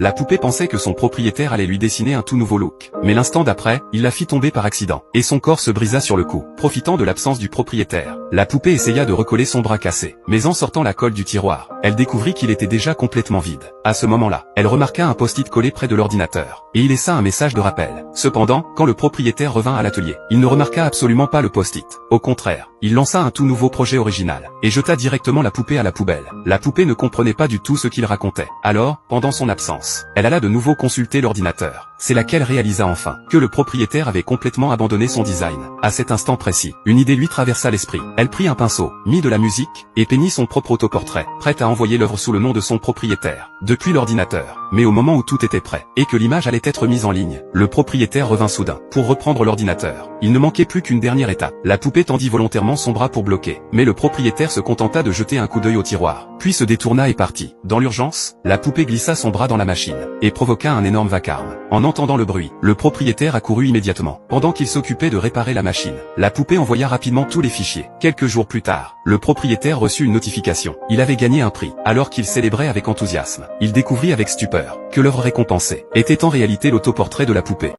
La poupée pensait que son propriétaire allait lui dessiner un tout nouveau look. Mais l'instant d'après, il la fit tomber par accident, et son corps se brisa sur le coup. Profitant de l'absence du propriétaire, la poupée essaya de recoller son bras cassé. Mais en sortant la colle du tiroir, elle découvrit qu'il était déjà complètement vide. À ce moment-là, elle remarqua un post-it collé près de l'ordinateur, et il laissa un message de rappel. Cependant, quand le propriétaire revint à l'atelier, il ne remarqua absolument pas le post-it. Au contraire, il lança un tout nouveau projet original, et jeta directement la poupée à la poubelle. La poupée ne comprenait pas du tout ce qu'il racontait. Alors, pendant son absence, elle alla de nouveau consulter l'ordinateur. C'est là qu'elle réalisa enfin que le propriétaire avait complètement abandonné son design. À cet instant précis, une idée lui traversa l'esprit. Elle prit un pinceau, mit de la musique, et peignit son propre autoportrait, prête à envoyer l'œuvre sous le nom de son propriétaire, depuis l'ordinateur. Mais au moment où tout était prêt, et que l'image allait être mise en ligne, le propriétaire revint soudain, pour reprendre l'ordinateur. Il ne manquait plus qu'une dernière étape. La poupée tendit volontairement son bras pour bloquer, mais le propriétaire se contenta de jeter un coup d'œil au tiroir, puis se détourna et partit. Dans l'urgence, la poupée glissa son bras dans la machine, et provoqua un énorme vacarme. En entendant le bruit, le propriétaire accourut immédiatement. Pendant qu'il s'occupait de réparer la machine, la poupée envoya rapidement tous les fichiers. Quelques jours plus tard, le propriétaire reçut une notification. Il avait gagné un prix. Alors qu'il célébrait avec enthousiasme, il découvrit avec stupeur que l'œuvre récompensée était en réalité l'autoportrait de la poupée.